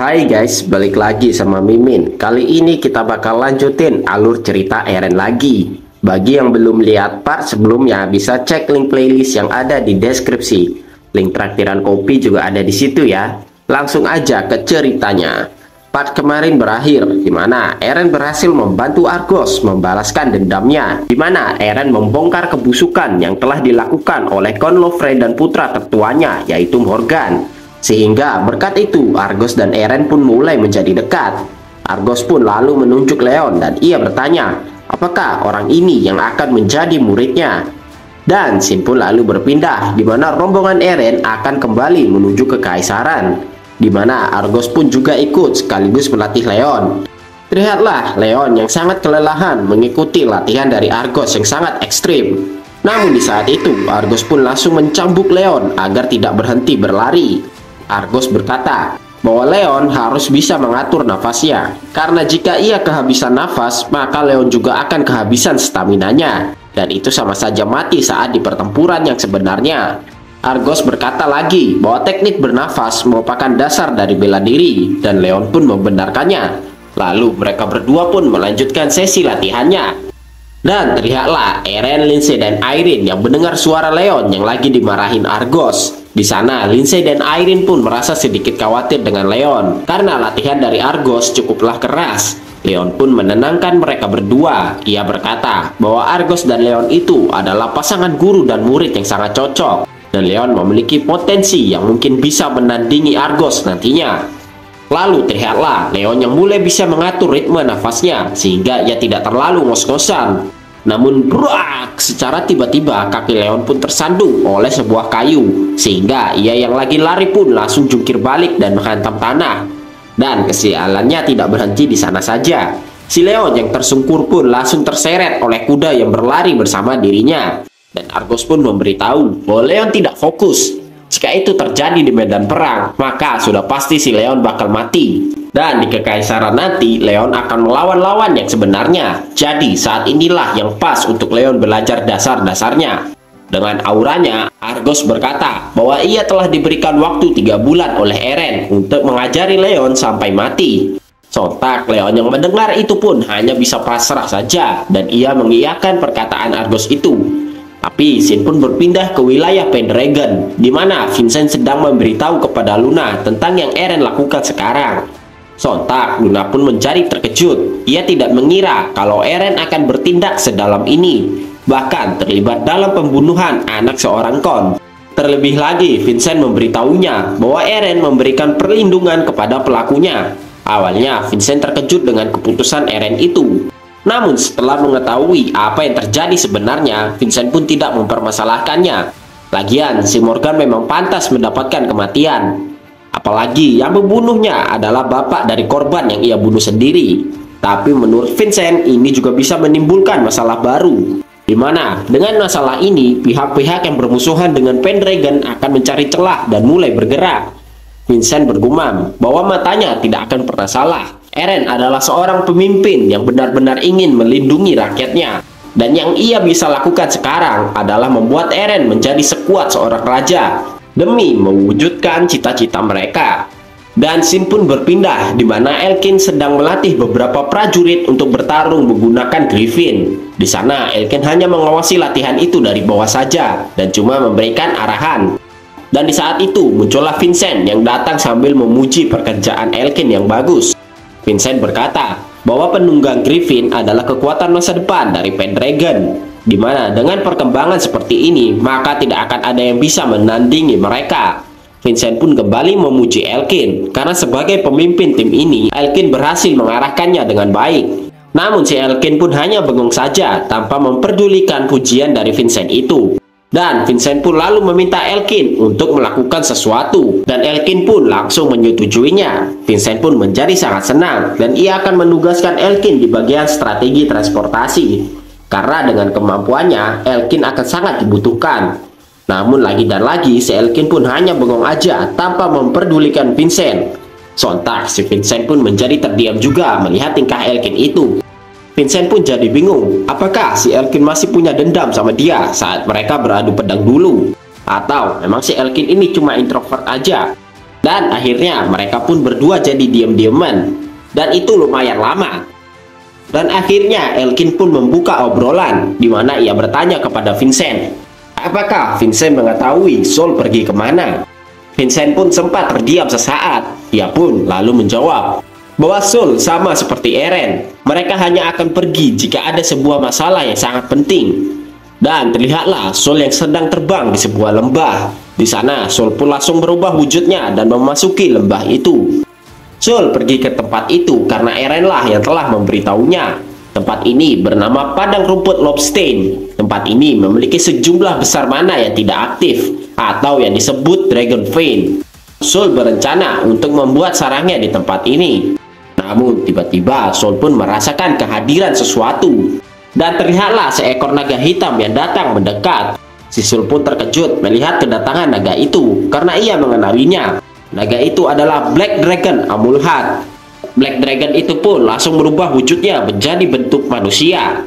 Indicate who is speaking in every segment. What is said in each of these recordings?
Speaker 1: Hai guys, balik lagi sama Mimin. Kali ini kita bakal lanjutin alur cerita Eren lagi. Bagi yang belum lihat part sebelumnya, bisa cek link playlist yang ada di deskripsi. Link traktiran kopi juga ada di situ ya. Langsung aja ke ceritanya. Part kemarin berakhir, di mana Eren berhasil membantu Argos membalaskan dendamnya, di mana Eren membongkar kebusukan yang telah dilakukan oleh Khon Lofre dan putra tertuanya, yaitu Morgan. Sehingga berkat itu Argos dan Eren pun mulai menjadi dekat. Argos pun lalu menunjuk Leon dan ia bertanya, apakah orang ini yang akan menjadi muridnya? Dan scene pun lalu berpindah, di mana rombongan Eren akan kembali menuju ke Kekaisaran, di mana Argos pun juga ikut sekaligus melatih Leon. Terlihatlah Leon yang sangat kelelahan mengikuti latihan dari Argos yang sangat ekstrim. Namun di saat itu Argos pun langsung mencambuk Leon agar tidak berhenti berlari. Argos berkata bahwa Leon harus bisa mengatur nafasnya, karena jika ia kehabisan nafas, maka Leon juga akan kehabisan staminanya, dan itu sama saja mati saat di pertempuran yang sebenarnya. Argos berkata lagi bahwa teknik bernafas merupakan dasar dari bela diri, dan Leon pun membenarkannya. Lalu mereka berdua pun melanjutkan sesi latihannya. Dan terlihatlah Eren, Lindsay, dan Irene yang mendengar suara Leon yang lagi dimarahin Argos. Di sana, Lindsay dan Irene pun merasa sedikit khawatir dengan Leon karena latihan dari Argos cukuplah keras. Leon pun menenangkan mereka berdua. Ia berkata bahwa Argos dan Leon itu adalah pasangan guru dan murid yang sangat cocok, dan Leon memiliki potensi yang mungkin bisa menandingi Argos nantinya. Lalu terlihatlah Leon yang mulai bisa mengatur ritme nafasnya sehingga ia tidak terlalu ngos-ngosan. Namun brak, secara tiba-tiba kaki Leon pun tersandung oleh sebuah kayu, sehingga ia yang lagi lari pun langsung jungkir balik dan menghantam tanah. Dan kesialannya tidak berhenti di sana saja. Si Leon yang tersungkur pun langsung terseret oleh kuda yang berlari bersama dirinya. Dan Argos pun memberitahu bahwa Leon tidak fokus. Jika itu terjadi di medan perang, maka sudah pasti si Leon bakal mati. Dan di Kekaisaran nanti, Leon akan melawan lawan yang sebenarnya. Jadi saat inilah yang pas untuk Leon belajar dasar-dasarnya. Dengan auranya, Argos berkata bahwa ia telah diberikan waktu 3 bulan oleh Eren untuk mengajari Leon sampai mati. Sontak Leon yang mendengar itu pun hanya bisa pasrah saja, dan ia mengiyakan perkataan Argos itu. Tapi scene pun berpindah ke wilayah Pendragon, di mana Vincent sedang memberitahu kepada Luna tentang yang Eren lakukan sekarang. Sontak Luna pun menjadi terkejut. Ia tidak mengira kalau Eren akan bertindak sedalam ini, bahkan terlibat dalam pembunuhan anak seorang Khon. Terlebih lagi Vincent memberitahunya bahwa Eren memberikan perlindungan kepada pelakunya. Awalnya Vincent terkejut dengan keputusan Eren itu. Namun setelah mengetahui apa yang terjadi sebenarnya, Vincent pun tidak mempermasalahkannya. Lagian si Morgan memang pantas mendapatkan kematian. Apalagi yang membunuhnya adalah bapak dari korban yang ia bunuh sendiri. Tapi menurut Vincent ini juga bisa menimbulkan masalah baru, di mana dengan masalah ini pihak-pihak yang bermusuhan dengan Pendragon akan mencari celah dan mulai bergerak. Vincent bergumam bahwa matanya tidak akan pernah salah. Eren adalah seorang pemimpin yang benar-benar ingin melindungi rakyatnya. Dan yang ia bisa lakukan sekarang adalah membuat Eren menjadi sekuat seorang raja demi mewujudkan cita-cita mereka. Dan scene pun berpindah di mana Elkin sedang melatih beberapa prajurit untuk bertarung menggunakan Griffin. Di sana Elkin hanya mengawasi latihan itu dari bawah saja dan cuma memberikan arahan. Dan di saat itu muncullah Vincent yang datang sambil memuji pekerjaan Elkin yang bagus. Vincent berkata bahwa penunggang Griffin adalah kekuatan masa depan dari Pendragon, di mana dengan perkembangan seperti ini maka tidak akan ada yang bisa menandingi mereka. Vincent pun kembali memuji Elkin karena sebagai pemimpin tim ini Elkin berhasil mengarahkannya dengan baik. Namun si Elkin pun hanya bengong saja tanpa memperdulikan pujian dari Vincent itu. Dan Vincent pun lalu meminta Elkin untuk melakukan sesuatu, dan Elkin pun langsung menyetujuinya. Vincent pun menjadi sangat senang, dan ia akan menugaskan Elkin di bagian strategi transportasi, karena dengan kemampuannya Elkin akan sangat dibutuhkan. Namun lagi dan lagi si Elkin pun hanya bengong aja tanpa memperdulikan Vincent. Sontak si Vincent pun menjadi terdiam juga melihat tingkah Elkin itu. Vincent pun jadi bingung, apakah si Elkin masih punya dendam sama dia saat mereka beradu pedang dulu? Atau memang si Elkin ini cuma introvert aja? Dan akhirnya mereka pun berdua jadi diam-diaman. Dan itu lumayan lama. Dan akhirnya Elkin pun membuka obrolan, di mana ia bertanya kepada Vincent, apakah Vincent mengetahui Saul pergi kemana? Vincent pun sempat terdiam sesaat. Ia pun lalu menjawab bahwa Saul sama seperti Eren, mereka hanya akan pergi jika ada sebuah masalah yang sangat penting. Dan terlihatlah Saul yang sedang terbang di sebuah lembah. Di sana Saul pun langsung berubah wujudnya dan memasuki lembah itu. Saul pergi ke tempat itu karena Eren lah yang telah memberitahunya. Tempat ini bernama Padang Rumput Lobstein. Tempat ini memiliki sejumlah besar mana yang tidak aktif atau yang disebut Dragon Vein. Saul berencana untuk membuat sarangnya di tempat ini. Namun tiba-tiba Saul pun merasakan kehadiran sesuatu. Dan terlihatlah seekor naga hitam yang datang mendekat. Si Saul pun terkejut melihat kedatangan naga itu karena ia mengenalinya. Naga itu adalah Black Dragon Amulhat. Black Dragon itu pun langsung berubah wujudnya menjadi bentuk manusia.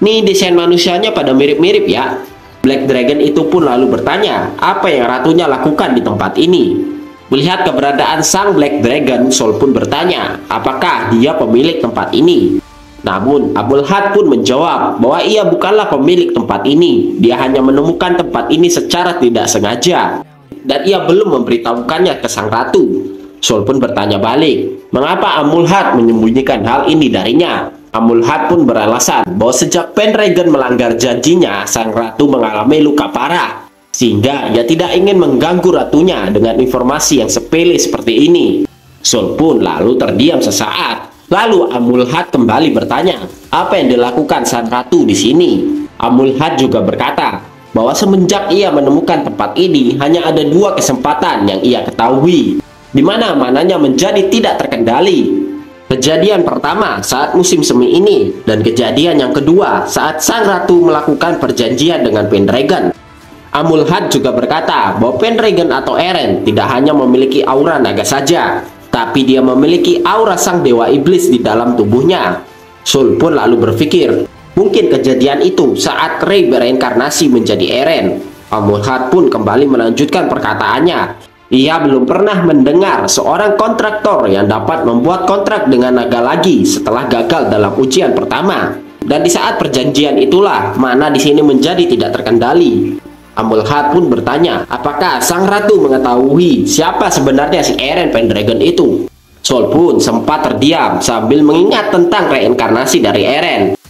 Speaker 1: Nih desain manusianya pada mirip-mirip ya. Black Dragon itu pun lalu bertanya apa yang ratunya lakukan di tempat ini. Melihat keberadaan sang Black Dragon, Saul pun bertanya apakah dia pemilik tempat ini. Namun Amulhat pun menjawab bahwa ia bukanlah pemilik tempat ini. Dia hanya menemukan tempat ini secara tidak sengaja dan ia belum memberitahukannya ke sang ratu. Saul pun bertanya balik, mengapa Amulhat menyembunyikan hal ini darinya? Amulhat pun beralasan bahwa sejak Pendragon melanggar janjinya, sang ratu mengalami luka parah, sehingga ia tidak ingin mengganggu ratunya dengan informasi yang sepele seperti ini. Saul pun lalu terdiam sesaat. Lalu Amulhat kembali bertanya, apa yang dilakukan sang ratu di sini? Amulhat juga berkata bahwa semenjak ia menemukan tempat ini hanya ada dua kesempatan yang ia ketahui, di mana mananya menjadi tidak terkendali. Kejadian pertama saat musim semi ini, dan kejadian yang kedua saat sang ratu melakukan perjanjian dengan Pendragon. Amulhat juga berkata bahwa Pendragon atau Eren tidak hanya memiliki aura naga saja, tapi dia memiliki aura sang dewa iblis di dalam tubuhnya. Saul pun lalu berpikir, mungkin kejadian itu saat Rey bereinkarnasi menjadi Eren. Amulhat pun kembali melanjutkan perkataannya. Ia belum pernah mendengar seorang kontraktor yang dapat membuat kontrak dengan naga lagi setelah gagal dalam ujian pertama. Dan di saat perjanjian itulah mana di sini menjadi tidak terkendali. Amulhat pun bertanya, apakah sang ratu mengetahui siapa sebenarnya si Eren Pendragon itu? Saul pun sempat terdiam sambil mengingat tentang reinkarnasi dari Eren.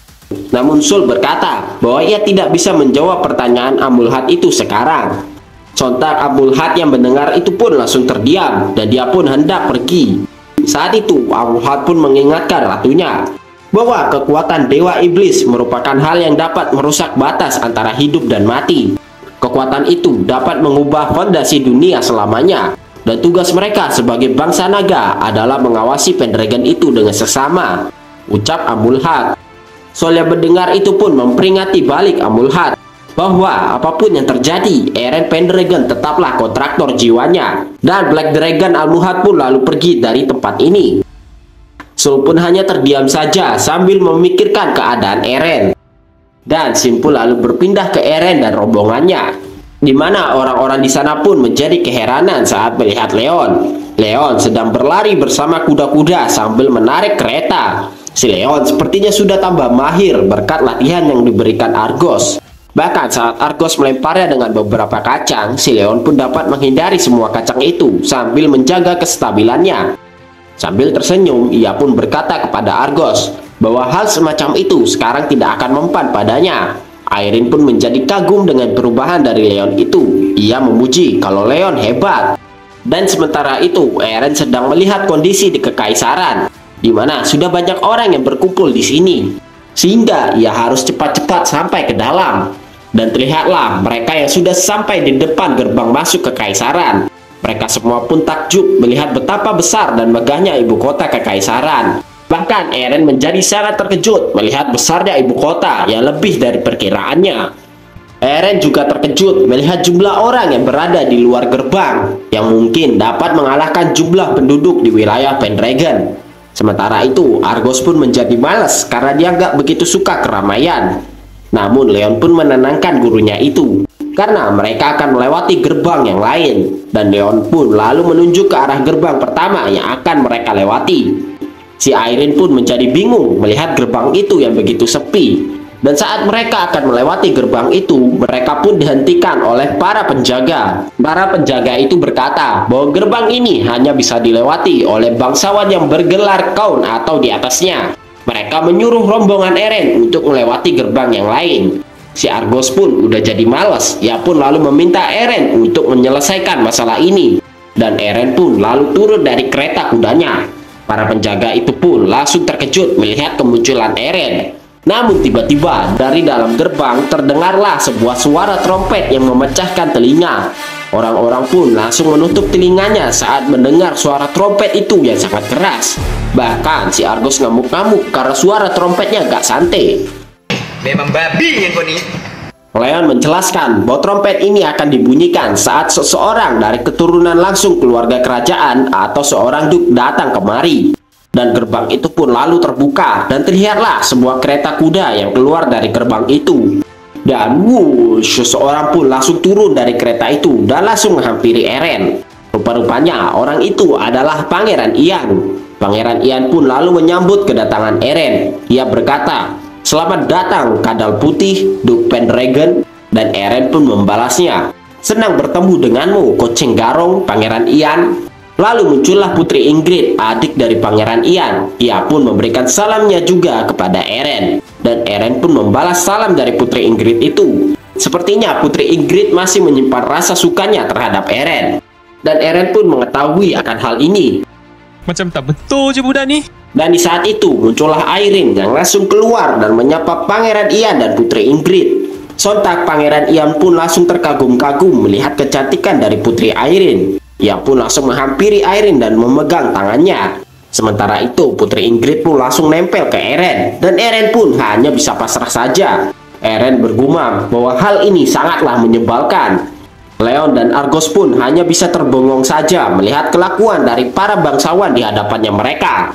Speaker 1: Namun Saul berkata bahwa ia tidak bisa menjawab pertanyaan Amulhat itu sekarang. Sontak Amulhat yang mendengar itu pun langsung terdiam dan dia pun hendak pergi. Saat itu Amulhat pun mengingatkan ratunya bahwa kekuatan dewa iblis merupakan hal yang dapat merusak batas antara hidup dan mati. Kekuatan itu dapat mengubah fondasi dunia selamanya, dan tugas mereka sebagai bangsa naga adalah mengawasi Pendragon itu dengan sesama, ucap Amulhat. Saul yang mendengar itu pun memperingati balik Amulhat bahwa apapun yang terjadi, Eren Pendragon tetaplah kontraktor jiwanya, dan Black Dragon Amulhat pun lalu pergi dari tempat ini. Saul pun hanya terdiam saja sambil memikirkan keadaan Eren. Dan Simpul lalu berpindah ke Eren dan rombongannya, di mana orang-orang di sana pun menjadi keheranan saat melihat Leon. Leon sedang berlari bersama kuda-kuda sambil menarik kereta. Si Leon sepertinya sudah tambah mahir berkat latihan yang diberikan Argos. Bahkan saat Argos melemparnya dengan beberapa kacang, si Leon pun dapat menghindari semua kacang itu sambil menjaga kestabilannya. Sambil tersenyum, ia pun berkata kepada Argos bahwa hal semacam itu sekarang tidak akan mempan padanya. Irene pun menjadi kagum dengan perubahan dari Leon itu. Ia memuji kalau Leon hebat. Dan sementara itu, Eren sedang melihat kondisi di Kekaisaran, di mana sudah banyak orang yang berkumpul di sini, sehingga ia harus cepat-cepat sampai ke dalam. Dan terlihatlah mereka yang sudah sampai di depan gerbang masuk Kekaisaran. Mereka semua pun takjub melihat betapa besar dan megahnya ibu kota Kekaisaran. Bahkan Eren menjadi sangat terkejut melihat besarnya ibu kota yang lebih dari perkiraannya. Eren juga terkejut melihat jumlah orang yang berada di luar gerbang, yang mungkin dapat mengalahkan jumlah penduduk di wilayah Pendragon. Sementara itu, Argos pun menjadi malas karena dia nggak begitu suka keramaian. Namun Leon pun menenangkan gurunya itu. karena mereka akan melewati gerbang yang lain. Dan Leon pun lalu menunjuk ke arah gerbang pertama yang akan mereka lewati. Si Irene pun menjadi bingung melihat gerbang itu yang begitu sepi. Dan saat mereka akan melewati gerbang itu, mereka pun dihentikan oleh para penjaga. Para penjaga itu berkata bahwa gerbang ini hanya bisa dilewati oleh bangsawan yang bergelar Count atau di atasnya. Mereka menyuruh rombongan Eren untuk melewati gerbang yang lain. Si Argos pun udah jadi malas. Ia pun lalu meminta Eren untuk menyelesaikan masalah ini. Dan Eren pun lalu turun dari kereta kudanya. Para penjaga itu pun langsung terkejut melihat kemunculan Eren. Namun tiba-tiba dari dalam gerbang terdengarlah sebuah suara trompet yang memecahkan telinga. Orang-orang pun langsung menutup telinganya saat mendengar suara trompet itu yang sangat keras. Bahkan si Argos ngamuk-ngamuk karena suara trompetnya gak santai.
Speaker 2: Memang babi yang kau nih.
Speaker 1: Leon menjelaskan bahwa trompet ini akan dibunyikan saat seseorang dari keturunan langsung keluarga kerajaan atau seorang duk datang kemari. Dan gerbang itu pun lalu terbuka dan terlihatlah sebuah kereta kuda yang keluar dari gerbang itu. Dan wush, seseorang pun langsung turun dari kereta itu dan langsung menghampiri Eren. Rupa-rupanya orang itu adalah Pangeran Ian. Pangeran Ian pun lalu menyambut kedatangan Eren. Ia berkata, "Selamat datang Kadal Putih, Duke Pendragon." Dan Eren pun membalasnya, "Senang bertemu denganmu, Koceng Garong, Pangeran Ian." Lalu muncullah Putri Ingrid, adik dari Pangeran Ian. Ia pun memberikan salamnya juga kepada Eren. Dan Eren pun membalas salam dari Putri Ingrid itu. Sepertinya Putri Ingrid masih menyimpan rasa sukanya terhadap Eren. Dan Eren pun mengetahui akan hal ini.
Speaker 3: Macam tak betul je budak ni.
Speaker 1: Dan di saat itu muncullah Irene yang langsung keluar dan menyapa Pangeran Ian dan Putri Ingrid. Sontak Pangeran Ian pun langsung terkagum-kagum melihat kecantikan dari Putri Irene. Ia pun langsung menghampiri Irene dan memegang tangannya. Sementara itu Putri Ingrid pun langsung nempel ke Eren. Dan Eren pun hanya bisa pasrah saja. Eren bergumam bahwa hal ini sangatlah menyebalkan. Leon dan Argos pun hanya bisa terbengong saja melihat kelakuan dari para bangsawan di hadapannya mereka.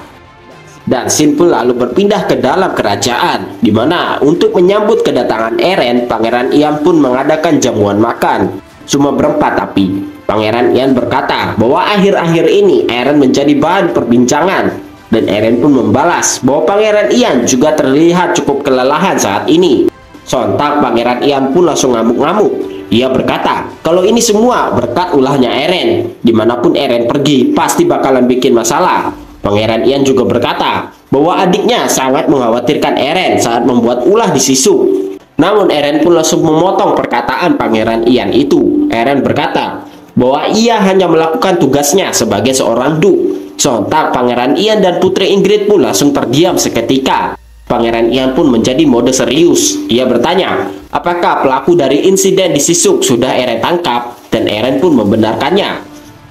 Speaker 1: Dan scene pun lalu berpindah ke dalam kerajaan, di mana untuk menyambut kedatangan Eren, Pangeran Ian pun mengadakan jamuan makan. Cuma berempat tapi. Pangeran Ian berkata bahwa akhir-akhir ini Eren menjadi bahan perbincangan. Dan Eren pun membalas bahwa Pangeran Ian juga terlihat cukup kelelahan saat ini. Sontak Pangeran Ian pun langsung ngamuk-ngamuk. Ia berkata kalau ini semua berkat ulahnya Eren. Dimanapun Eren pergi pasti bakalan bikin masalah. Pangeran Ian juga berkata bahwa adiknya sangat mengkhawatirkan Eren saat membuat ulah di Sisuk. Namun Eren pun langsung memotong perkataan Pangeran Ian itu. Eren berkata bahwa ia hanya melakukan tugasnya sebagai seorang duk. Sontak Pangeran Ian dan Putri Ingrid pun langsung terdiam seketika. Pangeran Ian pun menjadi mode serius. Ia bertanya, apakah pelaku dari insiden di Sisuk sudah Eren tangkap? Dan Eren pun membenarkannya.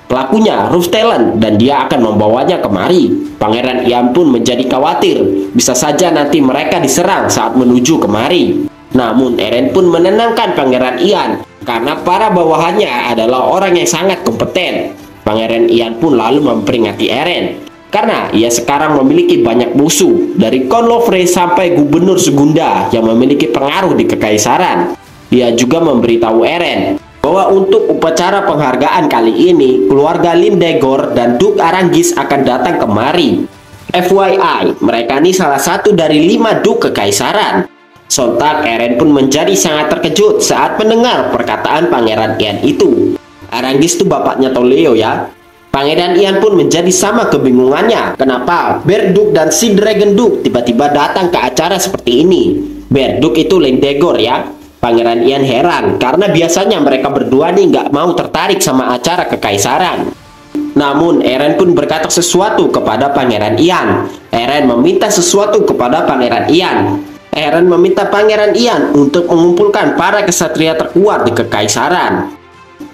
Speaker 1: Pelakunya Ruth Talon dan dia akan membawanya kemari. Pangeran Ian pun menjadi khawatir. Bisa saja nanti mereka diserang saat menuju kemari. Namun Eren pun menenangkan Pangeran Ian karena para bawahannya adalah orang yang sangat kompeten. Pangeran Ian pun lalu memperingati Eren karena ia sekarang memiliki banyak musuh, dari Count Lofre sampai Gubernur Segunda yang memiliki pengaruh di Kekaisaran. Ia juga memberitahu Eren bahwa untuk upacara penghargaan kali ini keluarga Lindegor dan Duke Arangis akan datang kemari. FYI, mereka ini salah satu dari 5 Duke Kekaisaran. Sontak Eren pun menjadi sangat terkejut saat mendengar perkataan Pangeran Ian itu. Arangis itu bapaknya Toleo ya. Pangeran Ian pun menjadi sama kebingungannya. Kenapa Berduk dan si Dragon Duke tiba-tiba datang ke acara seperti ini? Berduk itu Lindegor ya. Pangeran Ian heran karena biasanya mereka berdua nih nggak mau tertarik sama acara kekaisaran. Namun Eren pun berkata sesuatu kepada Pangeran Ian. Eren meminta sesuatu kepada Pangeran Ian. Eren meminta Pangeran Ian untuk mengumpulkan para kesatria terkuat di Kekaisaran.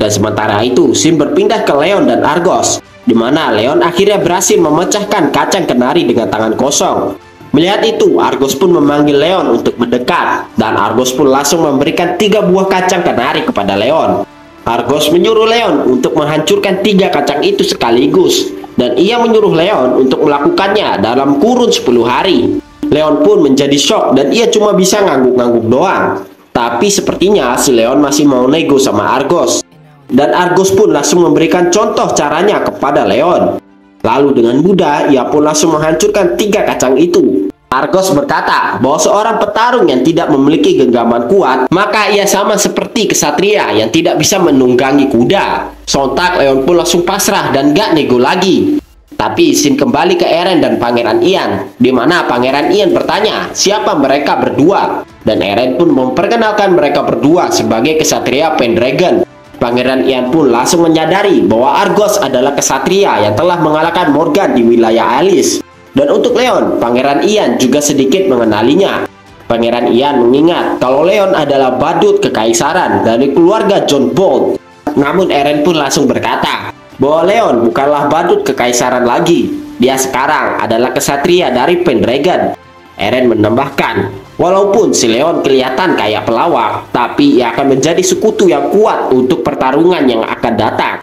Speaker 1: Dan sementara itu, scene berpindah ke Leon dan Argos, di mana Leon akhirnya berhasil memecahkan kacang kenari dengan tangan kosong. Melihat itu, Argos pun memanggil Leon untuk mendekat, dan Argos pun langsung memberikan 3 buah kacang kenari kepada Leon. Argos menyuruh Leon untuk menghancurkan 3 kacang itu sekaligus, dan ia menyuruh Leon untuk melakukannya dalam kurun 10 hari. Leon pun menjadi shock dan ia cuma bisa ngangguk-ngangguk doang. Tapi sepertinya si Leon masih mau nego sama Argos. Dan Argos pun langsung memberikan contoh caranya kepada Leon. Lalu dengan mudah ia pun langsung menghancurkan 3 kacang itu. Argos berkata bahwa seorang petarung yang tidak memiliki genggaman kuat, maka ia sama seperti kesatria yang tidak bisa menunggangi kuda. Sontak Leon pun langsung pasrah dan gak nego lagi. Tapi scene kembali ke Eren dan Pangeran Ian, di mana Pangeran Ian bertanya siapa mereka berdua. Dan Eren pun memperkenalkan mereka berdua sebagai kesatria Pendragon. Pangeran Ian pun langsung menyadari bahwa Argos adalah kesatria yang telah mengalahkan Morgan di wilayah Alice. Dan untuk Leon, Pangeran Ian juga sedikit mengenalinya. Pangeran Ian mengingat kalau Leon adalah badut kekaisaran dari keluarga John Bolt. Namun Eren pun langsung berkata bahwa Leon bukanlah badut kekaisaran lagi. Dia sekarang adalah kesatria dari Pendragon. Eren menambahkan, walaupun si Leon kelihatan kayak pelawak, tapi ia akan menjadi sekutu yang kuat untuk pertarungan yang akan datang.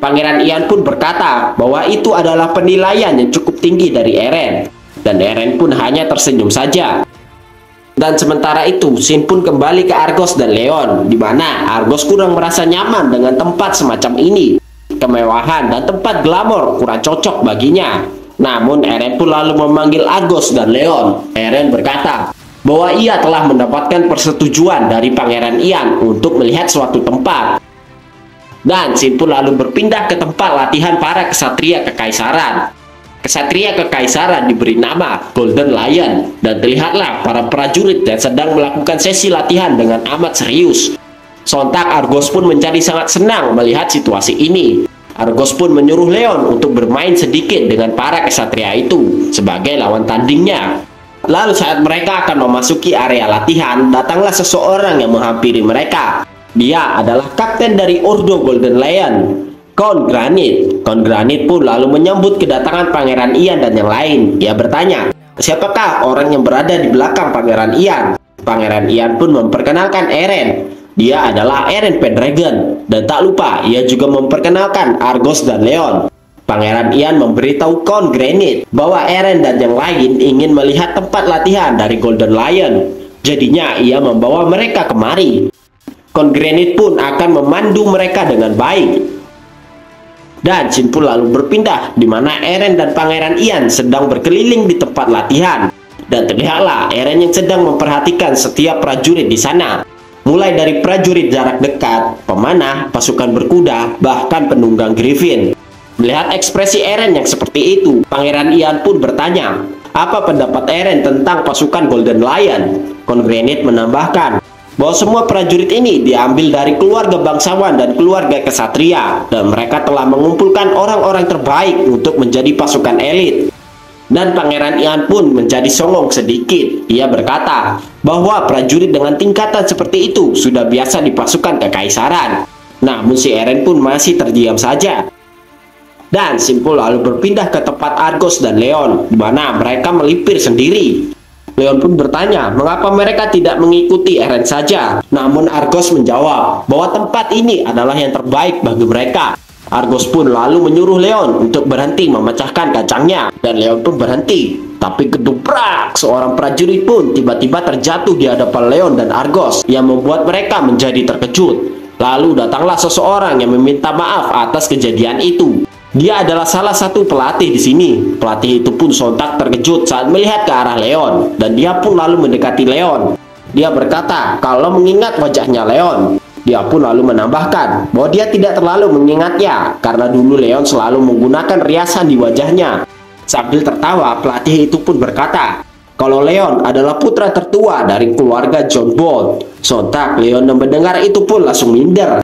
Speaker 1: Pangeran Ian pun berkata bahwa itu adalah penilaian yang cukup tinggi dari Eren. Dan Eren pun hanya tersenyum saja. Dan sementara itu, scene pun kembali ke Argos dan Leon, di mana Argos kurang merasa nyaman dengan tempat semacam ini. Kemewahan dan tempat glamor kurang cocok baginya. Namun Eren pun lalu memanggil Argos dan Leon. Eren berkata bahwa ia telah mendapatkan persetujuan dari Pangeran Ian untuk melihat suatu tempat. Dan scene pun lalu berpindah ke tempat latihan para kesatria kekaisaran. Kesatria kekaisaran diberi nama Golden Lion. Dan terlihatlah para prajurit yang sedang melakukan sesi latihan dengan amat serius. Sontak Argos pun menjadi sangat senang melihat situasi ini. Argos pun menyuruh Leon untuk bermain sedikit dengan para kesatria itu sebagai lawan tandingnya. Lalu saat mereka akan memasuki area latihan, datanglah seseorang yang menghampiri mereka. Dia adalah kapten dari Ordo Golden Lion, Count Granit. Count Granit pun lalu menyambut kedatangan Pangeran Ian dan yang lain. Dia bertanya, siapakah orang yang berada di belakang Pangeran Ian? Pangeran Ian pun memperkenalkan Eren. Dia adalah Eren Pendragon. Dan tak lupa, ia juga memperkenalkan Argos dan Leon. Pangeran Ian memberitahu Count Granit bahwa Eren dan yang lain ingin melihat tempat latihan dari Golden Lion. Jadinya ia membawa mereka kemari. Count Granit pun akan memandu mereka dengan baik. Dan scene pun lalu berpindah di mana Eren dan Pangeran Ian sedang berkeliling di tempat latihan. Dan terlihatlah Eren yang sedang memperhatikan setiap prajurit di sana. Mulai dari prajurit jarak dekat, pemanah, pasukan berkuda, bahkan penunggang Griffin. Melihat ekspresi Eren yang seperti itu, Pangeran Ian pun bertanya, apa pendapat Eren tentang pasukan Golden Lion? Count Granit menambahkan bahwa semua prajurit ini diambil dari keluarga bangsawan dan keluarga kesatria, dan mereka telah mengumpulkan orang-orang terbaik untuk menjadi pasukan elit. Dan Pangeran Ian pun menjadi songong sedikit. Ia berkata bahwa prajurit dengan tingkatan seperti itu sudah biasa di pasukan kekaisaran. Namun si Eren pun masih terdiam saja. Dan Simpul lalu berpindah ke tempat Argos dan Leon, di mana mereka melipir sendiri. Leon pun bertanya mengapa mereka tidak mengikuti Eren saja. Namun Argos menjawab bahwa tempat ini adalah yang terbaik bagi mereka. Argos pun lalu menyuruh Leon untuk berhenti memecahkan kacangnya. Dan Leon pun berhenti. Tapi gedubrak, seorang prajurit pun tiba-tiba terjatuh di hadapan Leon dan Argos, yang membuat mereka menjadi terkejut. Lalu datanglah seseorang yang meminta maaf atas kejadian itu. Dia adalah salah satu pelatih di sini. Pelatih itu pun sontak terkejut saat melihat ke arah Leon, dan dia pun lalu mendekati Leon. Dia berkata kalau mengingat wajahnya Leon. Dia pun lalu menambahkan bahwa dia tidak terlalu mengingatnya karena dulu Leon selalu menggunakan riasan di wajahnya. Sambil tertawa, pelatih itu pun berkata kalau Leon adalah putra tertua dari keluarga John Bolt. Sontak Leon yang mendengar itu pun langsung minder.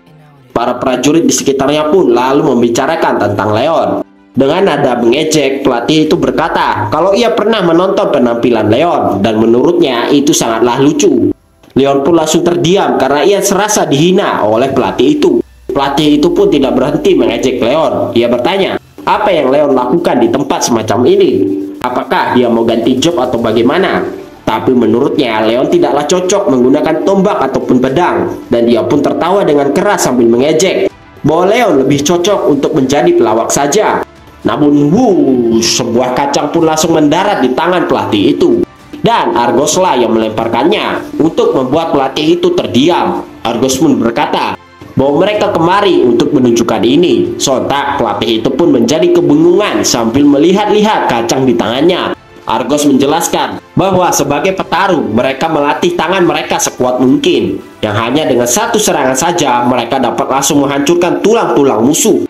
Speaker 1: Para prajurit di sekitarnya pun lalu membicarakan tentang Leon. Dengan nada mengejek, pelatih itu berkata kalau ia pernah menonton penampilan Leon dan menurutnya itu sangatlah lucu. Leon pun langsung terdiam karena ia serasa dihina oleh pelatih itu. Pelatih itu pun tidak berhenti mengejek Leon. Dia bertanya, apa yang Leon lakukan di tempat semacam ini? Apakah dia mau ganti job atau bagaimana? Tapi menurutnya Leon tidaklah cocok menggunakan tombak ataupun pedang. Dan dia pun tertawa dengan keras sambil mengejek bahwa Leon lebih cocok untuk menjadi pelawak saja. Namun sebuah kacang pun langsung mendarat di tangan pelatih itu. dan Argoslah yang melemparkannya untuk membuat pelatih itu terdiam. Argos pun berkata bahwa mereka kemari untuk menunjukkan ini. Sontak pelatih itu pun menjadi kebingungan sambil melihat-lihat kacang di tangannya. Argos menjelaskan bahwa sebagai petarung mereka melatih tangan mereka sekuat mungkin, yang hanya dengan satu serangan saja mereka dapat langsung menghancurkan tulang-tulang musuh.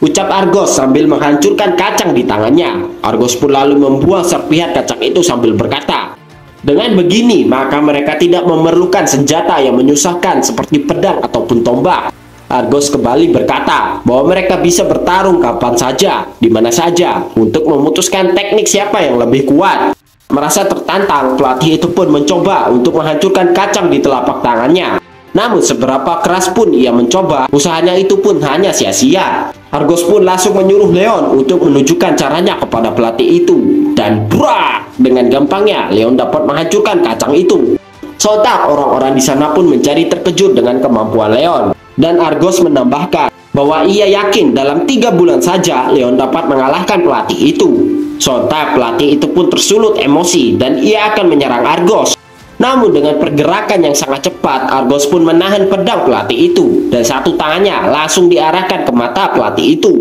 Speaker 1: Ucap Argos sambil menghancurkan kacang di tangannya. Argos pun lalu membuang serpihan kacang itu sambil berkata, dengan begini maka mereka tidak memerlukan senjata yang menyusahkan seperti pedang ataupun tombak. Argos kembali berkata bahwa mereka bisa bertarung kapan saja, di mana saja, untuk memutuskan teknik siapa yang lebih kuat. Merasa tertantang, pelatih itu pun mencoba untuk menghancurkan kacang di telapak tangannya. Namun seberapa keras pun ia mencoba, usahanya itu pun hanya sia-sia. Argos pun langsung menyuruh Leon untuk menunjukkan caranya kepada pelatih itu. Dan brak! Dengan gampangnya Leon dapat menghancurkan kacang itu. Sontak orang-orang di sana pun menjadi terkejut dengan kemampuan Leon. Dan Argos menambahkan bahwa ia yakin dalam 3 bulan saja Leon dapat mengalahkan pelatih itu. Sontak pelatih itu pun tersulut emosi dan ia akan menyerang Argos. Namun dengan pergerakan yang sangat cepat, Argos pun menahan pedang pelatih itu dan satu tangannya langsung diarahkan ke mata pelatih itu.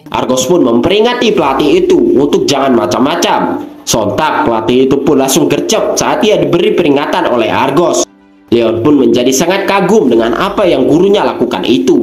Speaker 1: Argos pun memperingati pelatih itu untuk jangan macam-macam. Sontak pelatih itu pun langsung gercep saat ia diberi peringatan oleh Argos. Leon pun menjadi sangat kagum dengan apa yang gurunya lakukan itu.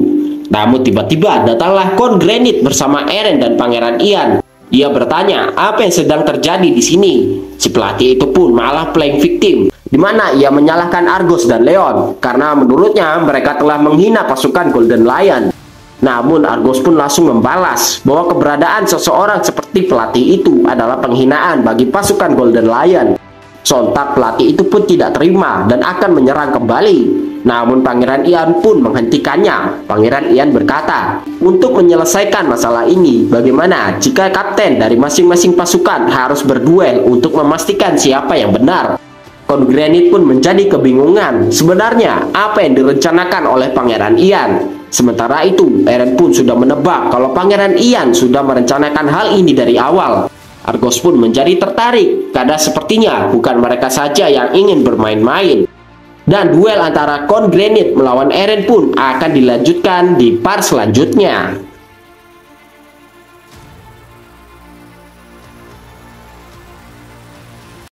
Speaker 1: Namun tiba-tiba datanglah Count Granit bersama Eren dan Pangeran Ian. Dia bertanya apa yang sedang terjadi di sini. Si pelatih itu pun malah playing victim, di mana ia menyalahkan Argos dan Leon karena menurutnya mereka telah menghina pasukan Golden Lion. Namun Argos pun langsung membalas bahwa keberadaan seseorang seperti pelatih itu adalah penghinaan bagi pasukan Golden Lion. Sontak pelatih itu pun tidak terima dan akan menyerang kembali. Namun Pangeran Ian pun menghentikannya. Pangeran Ian berkata, untuk menyelesaikan masalah ini, bagaimana jika kapten dari masing-masing pasukan harus berduel untuk memastikan siapa yang benar? Count Granit pun menjadi kebingungan. Sebenarnya apa yang direncanakan oleh Pangeran Ian? Sementara itu, Eren pun sudah menebak kalau Pangeran Ian sudah merencanakan hal ini dari awal. Argos pun menjadi tertarik karena sepertinya bukan mereka saja yang ingin bermain-main. Dan duel antara Count Granit melawan Eren pun akan dilanjutkan di part selanjutnya.